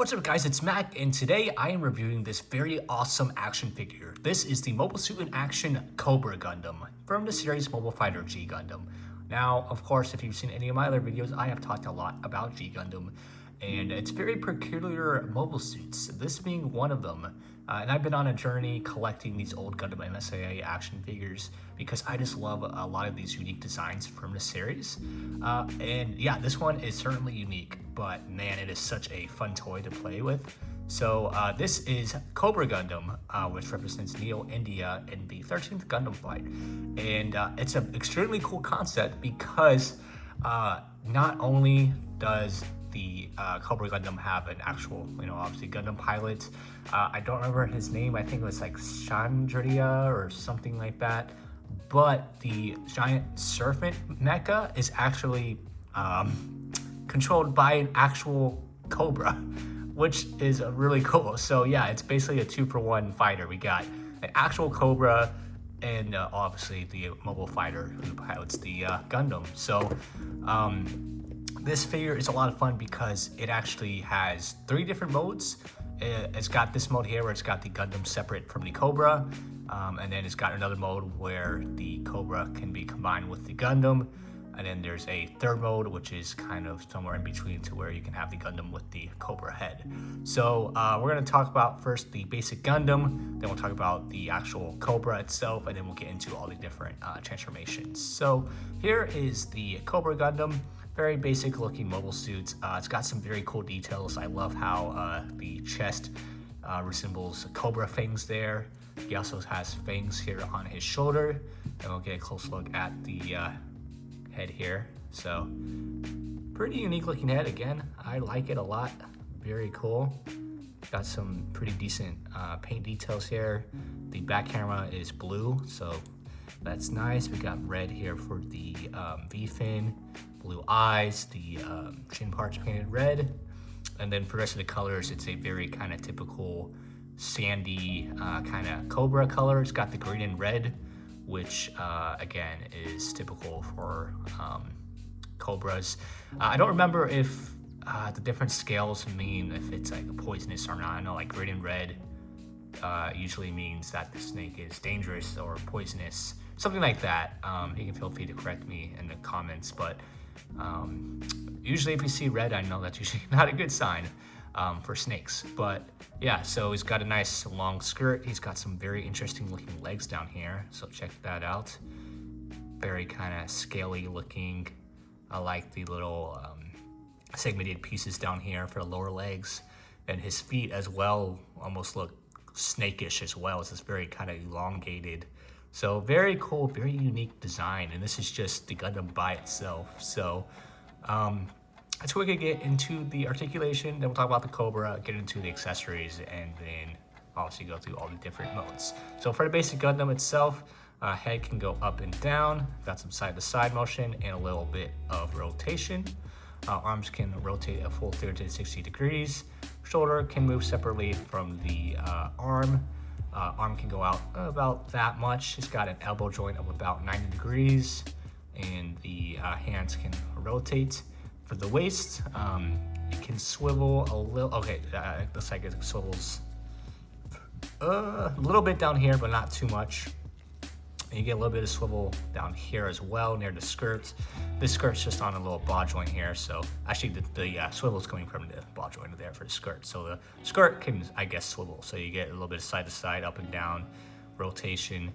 What's up guys, it's Mac, and today I am reviewing this very awesome action figure. This is the Mobile Suit in Action Cobra Gundam from the series Mobile Fighter G Gundam. Now, of course, if you've seen any of my other videos, I have talked a lot about G Gundam, and it's very peculiar mobile suits, this being one of them. And I've been on a journey collecting these old Gundam MSIA action figures because I just love a lot of these unique designs from the series. And yeah, this one is certainly unique, but man, it is such a fun toy to play with. So this is Cobra Gundam, which represents Neo India in the 13th Gundam fight. And it's an extremely cool concept because not only does the Cobra Gundam have an actual, obviously Gundam pilot. I don't remember his name. I think it was like Chandria or something like that. But the giant serpent mecha is actually controlled by an actual Cobra, which is really cool. So yeah, it's basically a 2-for-1 fighter. We got an actual Cobra and obviously the mobile fighter who pilots the Gundam. So this figure is a lot of fun because it actually has 3 different modes. It's got this mode here where it's got the Gundam separate from the Cobra, and then it's got another mode where the Cobra can be combined with the Gundam, and then there's a third mode which is kind of somewhere in between to where you can have the Gundam with the Cobra head. So we're going to talk about first the basic Gundam, then we'll talk about the actual Cobra itself, and then we'll get into all the different transformations. So here is the Cobra Gundam. Very basic looking mobile suit. It's got some very cool details. I love how the chest resembles Cobra fangs there. He also has fangs here on his shoulder. And we'll get a close look at the head here. So pretty unique looking head. Again, I like it a lot. Very cool. Got some pretty decent paint details here. The back camera is blue, so that's nice. We got red here for the V-fin. Blue eyes, the chin parts painted red, and then for the rest of the colors, it's a very kind of typical sandy kind of Cobra color. It's got the green and red, which again is typical for Cobras. I don't remember if the different scales mean if it's like poisonous or not. I know like green and red usually means that the snake is dangerous or poisonous, something like that. You can feel free to correct me in the comments, but usually if you see red, I know that's usually not a good sign for snakes. But yeah, so he's got a nice long skirt. He's got some very interesting looking legs down here, so check that out. Very kind of scaly looking. I like the little segmented pieces down here for the lower legs, and his feet as well almost look snakish as well. It's just very kind of elongated. So very cool, very unique design, and this is just the Gundam by itself. So let's quickly get into the articulation, then we'll talk about the Cobra, get into the accessories, and then obviously go through all the different modes. So for the basic Gundam itself, head can go up and down, got some side-to-side motion and a little bit of rotation. Arms can rotate a full 30 to 60 degrees. Shoulder can move separately from the arm. Arm can go out about that much. It's got an elbow joint of about 90 degrees, and the hands can rotate. For the waist, it can swivel a little. Okay, looks like it swivels a little bit down here, but not too much. And you get a little bit of swivel down here as well near the skirt. This skirt's just on a little ball joint here, so actually the swivel is coming from the ball joint there for the skirt. So the skirt can, I guess, swivel. So you get a little bit of side to side, up and down rotation.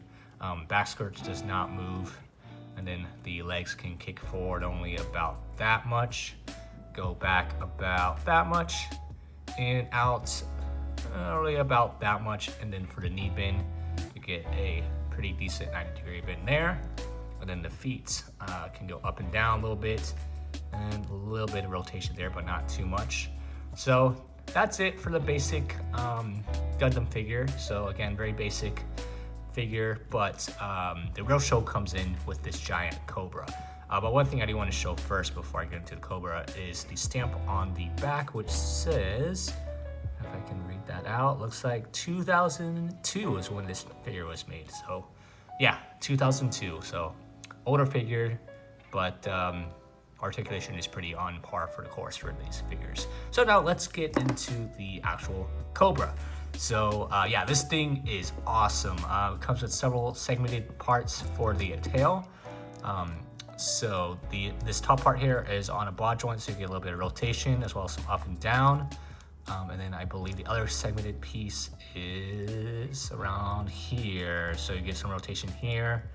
Back skirt does not move, and then the legs can kick forward only about that much, go back about that much, and out only about that much. And then for the knee bend, you get a pretty decent 90-degree bend there. And then the feet can go up and down a little bit, and a little bit of rotation there, but not too much. So that's it for the basic Gundam figure. So again, very basic figure, but the real show comes in with this giant Cobra. But one thing I do want to show first before I get into the Cobra is the stamp on the back, which says, if I can read that out, looks like 2002 is when this figure was made. So yeah, 2002. So older figure, but articulation is pretty on par for the course for these figures. So now let's get into the actual Cobra. So yeah, this thing is awesome. It comes with several segmented parts for the tail. So this top part here is on a ball joint, so you get a little bit of rotation as well as some up and down. And then I believe the other segmented piece is around here. So you get some rotation here,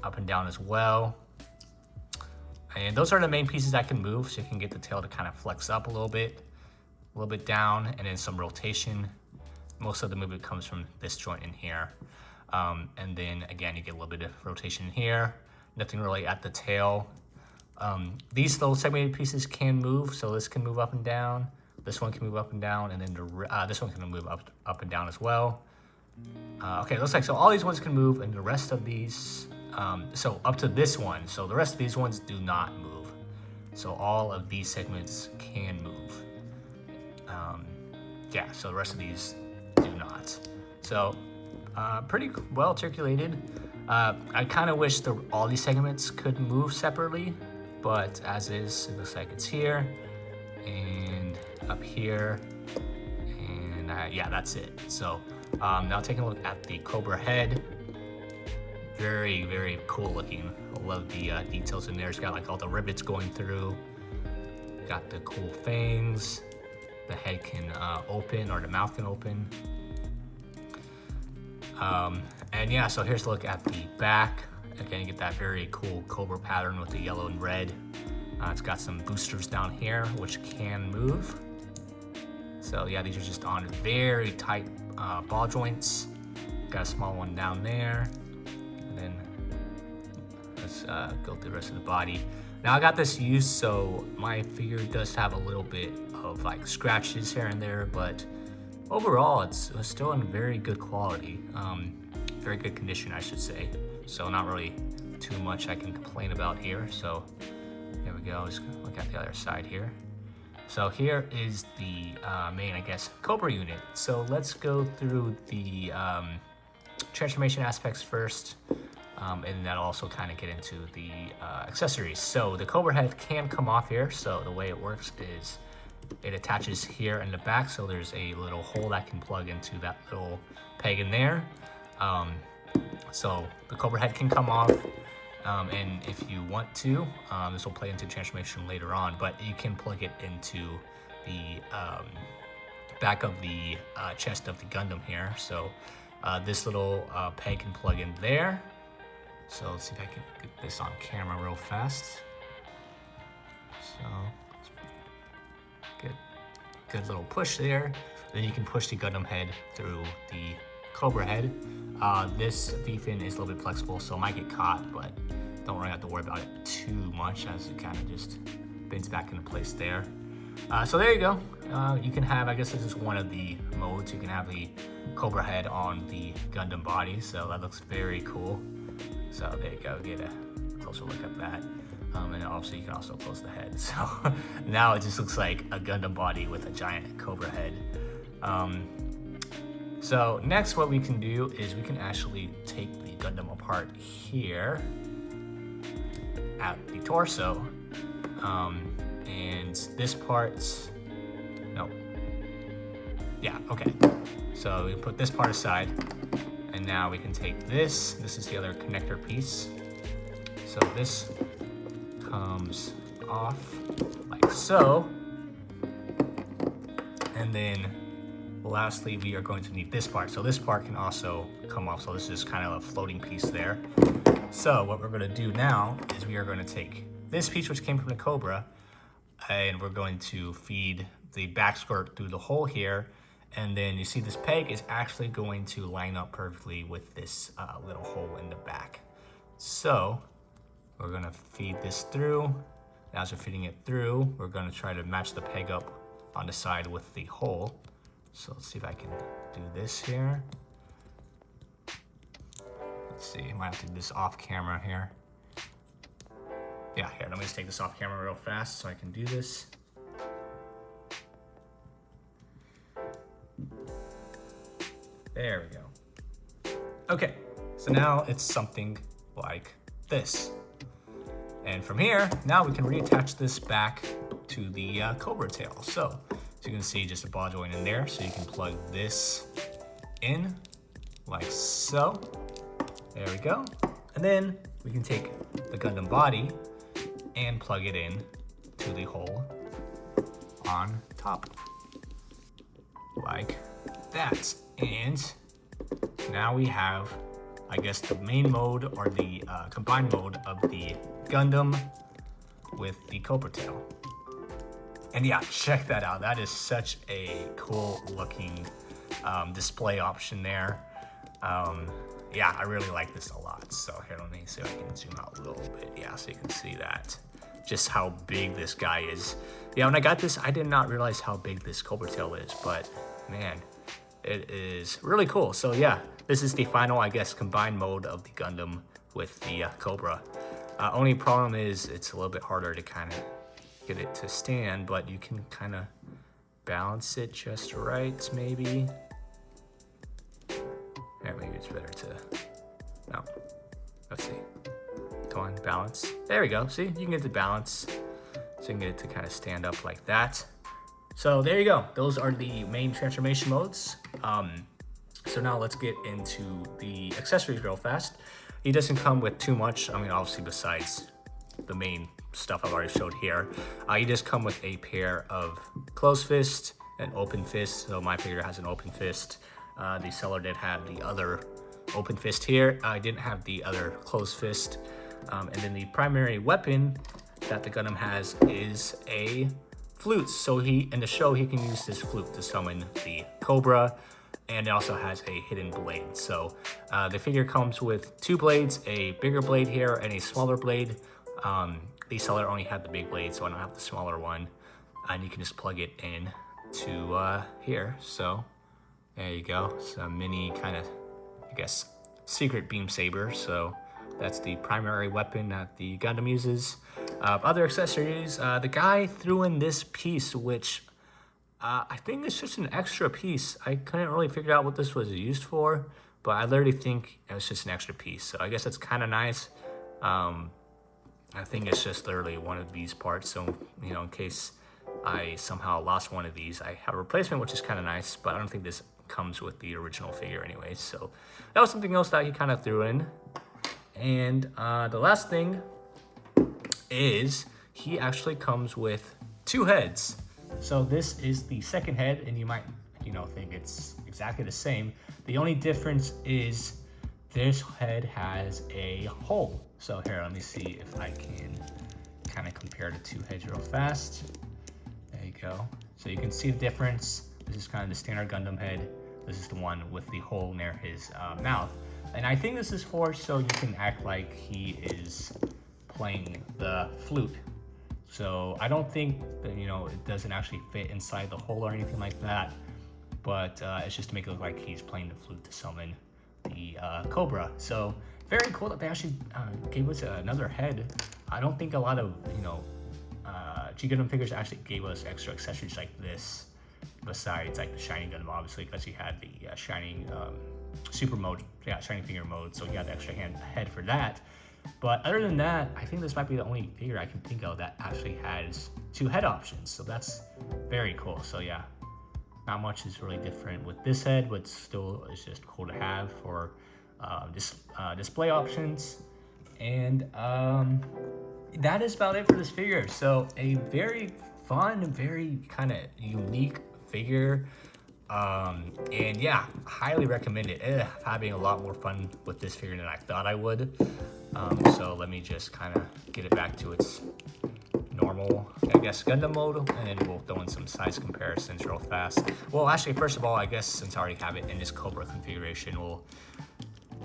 up and down as well. And those are the main pieces that can move, so you can get the tail to kind of flex up a little bit down, and then some rotation. Most of the movement comes from this joint in here. And then again, you get a little bit of rotation here. Nothing really at the tail. These little segmented pieces can move, so this can move up and down. This one can move up and down, and then this one can move up and down as well. Okay, looks like so all these ones can move, and the rest of these, so up to this one. So the rest of these ones do not move. So all of these segments can move. Yeah, so the rest of these do not. So pretty well articulated. I kind of wish all these segments could move separately, but as is, it looks like it's here and up here, and yeah, that's it. So now taking a look at the Cobra head. Very, very cool looking. I love the details in there. It's got like all the rivets going through. Got the cool fangs. The head can open, or the mouth can open. And yeah, so here's a look at the back. Again, you get that very cool Cobra pattern with the yellow and red. It's got some boosters down here, which can move. So yeah, these are just on very tight ball joints. Got a small one down there. And then let's go through the rest of the body. Now I got this used, so my figure does have a little bit of like scratches here and there, but overall it's still in very good quality. Very good condition, I should say. So not really too much I can complain about here. So there we go. Let's look at the other side here. So here is the main, I guess, Cobra unit. So let's go through the transformation aspects first, and that'll also kind of get into the accessories. So the Cobra head can come off here. So the way it works is it attaches here in the back. So there's a little hole that can plug into that little peg in there. So the Cobra head can come off. And if you want to, this will play into transformation later on, but you can plug it into the back of the chest of the Gundam here. So this little peg can plug in there. So let's see if I can get this on camera real fast. So good little push there. Then you can push the Gundam head through the Cobra head. This V-fin is a little bit flexible, so it might get caught, but don't really have to worry about it too much, as it kind of just bends back into place there. So there you go. You can have, I guess this is one of the modes, you can have the Cobra head on the Gundam body, so that looks very cool. So there you go, get a closer look at that. And obviously you can also close the head. So now it just looks like a Gundam body with a giant Cobra head. So next what we can do is we can actually take the Gundam apart here at the torso. And this part's, no. Yeah, okay. So we put this part aside, and now we can take this. This is the other connector piece. So this comes off like so. And then lastly, we are going to need this part. So this part can also come off. So this is kind of a floating piece there. So what we're going to do now is we are going to take this piece, which came from the Cobra, and we're going to feed the back skirt through the hole here. And then you see this peg is actually going to line up perfectly with this little hole in the back. So we're going to feed this through. As we're feeding it through, we're going to try to match the peg up on the side with the hole. So let's see if I can do this here. Let's see, I might have to do this off camera here. Yeah, here, let me just take this off camera real fast so I can do this. There we go. Okay, so now it's something like this. And from here, now we can reattach this back to the Cobra tail. So as you can see, just a ball joint in there. So you can plug this in like so. There we go. And then we can take the Gundam body and plug it in to the hole on top. Like that. And now we have, I guess, the main mode or the combined mode of the Gundam with the Cobra tail. And yeah, check that out. That is such a cool looking display option there. Yeah, I really like this a lot. So here, let me see if I can zoom out a little bit. Yeah, so you can see that, just how big this guy is. Yeah, when I got this, I did not realize how big this Cobra tail is, but man, it is really cool. So yeah, this is the final, I guess, combined mode of the Gundam with the Cobra. Only problem is it's a little bit harder to kind of get it to stand, but you can kind of balance it just right, maybe. Yeah, maybe it's better to, no, let's see. Come on, balance. There we go, see, you can get the balance. So you can get it to kind of stand up like that. So there you go, those are the main transformation modes. So now let's get into the accessories real fast. He doesn't come with too much, I mean, obviously besides the main stuff I've already showed here. He does come with a pair of closed fist and open fist. So my figure has an open fist. The seller did have the other open fist here. I didn't have the other closed fist. And then the primary weapon that the Gundam has is a flute. So in the show, he can use this flute to summon the Cobra, and it also has a hidden blade. So the figure comes with two blades, a bigger blade here and a smaller blade. The seller only had the big blade, so I don't have the smaller one. And you can just plug it in to here. So there you go. It's a mini kind of, I guess, secret beam saber. So that's the primary weapon that the Gundam uses. Other accessories, the guy threw in this piece, which I think it's just an extra piece. I couldn't really figure out what this was used for, but I literally think it was just an extra piece. So I guess that's kind of nice. I think it's just literally one of these parts. So, you know, in case I somehow lost one of these, I have a replacement, which is kind of nice, but I don't think this comes with the original figure anyway. So that was something else that he kind of threw in. And the last thing is he actually comes with two heads. So this is the second head, and you might, you know, think it's exactly the same. The only difference is this head has a hole. So here, let me see if I can kind of compare the two heads real fast. There you go. So you can see the difference. This is kind of the standard Gundam head. This is the one with the hole near his mouth. And I think this is for so you can act like he is playing the flute. So I don't think that, you know, it doesn't actually fit inside the hole or anything like that, but it's just to make it look like he's playing the flute to summon the Cobra. So very cool that they actually gave us another head. I don't think a lot of, you know, G Gundam figures actually gave us extra accessories like this, besides like the Shining Gundam, obviously, because he had the Shining super mode, yeah, Shining finger mode, so he got the extra head for that. But other than that, I think this might be the only figure I can think of that actually has two head options. So that's very cool. So yeah, not much is really different with this head, but still it's just cool to have for display options. And that is about it for this figure. So a very fun, very kind of unique figure. And yeah, highly recommend it. Having a lot more fun with this figure than I thought I would. So let me just kind of get it back to its normal, I guess, Gundam mode, and then we'll go in some size comparisons real fast. Well, actually, first of all, I guess since I already have it in this Cobra configuration, we'll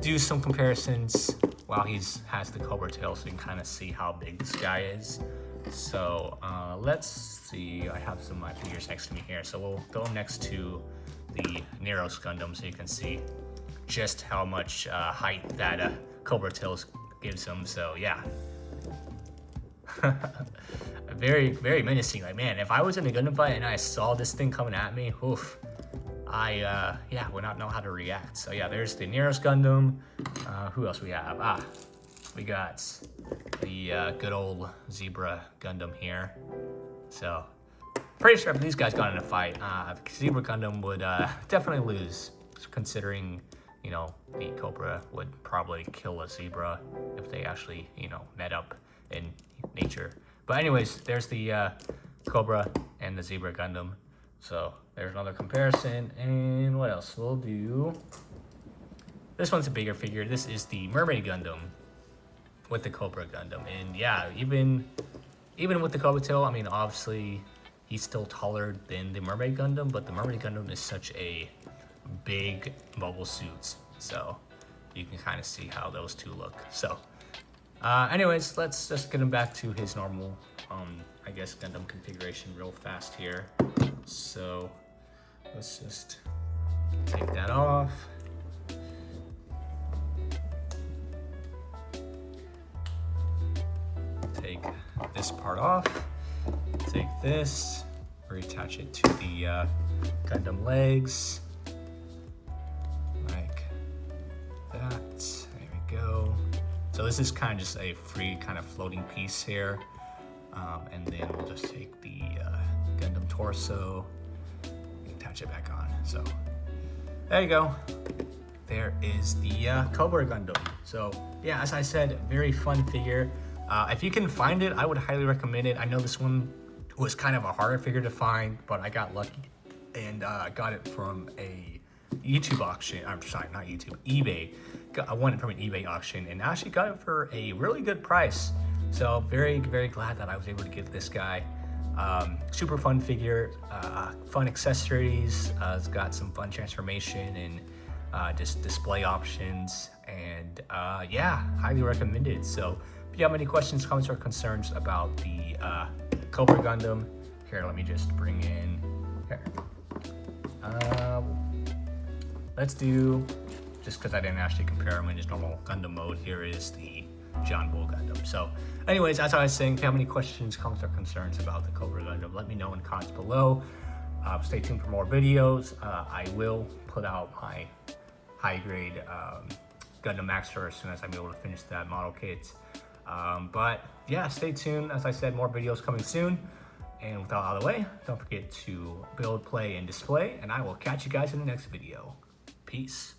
do some comparisons while he has the Cobra tail, so you can kind of see how big this guy is. So let's see, I have some of my figures next to me here. So we'll go next to the Nero's Gundam so you can see just how much height that Cobra tail gives him. So yeah, very, very menacing. Like, man, if I was in a Gundam fight and I saw this thing coming at me, oof, I yeah, would not know how to react. So yeah, there's the Nero's Gundam. Who else we have? We got the good old Zebra Gundam here. So, pretty sure if these guys got in a fight, Zebra Gundam would definitely lose, considering, you know, the Cobra would probably kill a Zebra if they actually, you know, met up in nature. But anyways, there's the Cobra and the Zebra Gundam. So there's another comparison. And what else? We'll do... This one's a bigger figure. This is the Mermaid Gundam with the Cobra Gundam. And yeah, even with the Cobra tail, I mean, obviously he's still taller than the Mermaid Gundam, but the Mermaid Gundam is such a big mobile suit. So you can kind of see how those two look. So anyways, let's just get him back to his normal, I guess, Gundam configuration real fast here. So let's just take that off. Take this part off. Take this, reattach it to the Gundam legs. Like that. There we go. So this is kind of just a free kind of floating piece here. And then we'll just take the Gundam torso and attach it back on. So there you go. There is the Cobra Gundam. So yeah, as I said, very fun figure. If you can find it, I would highly recommend it. I know this one was kind of a harder figure to find, but I got lucky and got it from a YouTube auction. I'm sorry, not YouTube, eBay. I won it from an eBay auction and actually got it for a really good price. So very, very glad that I was able to get this guy. Super fun figure, fun accessories. It's got some fun transformation and just display options. And yeah, highly recommended. So if you have any questions, comments, or concerns about the Cobra Gundam, here, let me just bring in, here. Let's do, just because I didn't actually compare him in his normal Gundam mode, here is the John Bull Gundam. So anyways, as I was saying, if you have any questions, comments, or concerns about the Cobra Gundam, let me know in the comments below. Stay tuned for more videos. I will put out my high grade Gundam Master as soon as I'm able to finish that model kit. But yeah, stay tuned. As I said, more videos coming soon. And without out of the way, don't forget to build, play, and display. And I will catch you guys in the next video. Peace.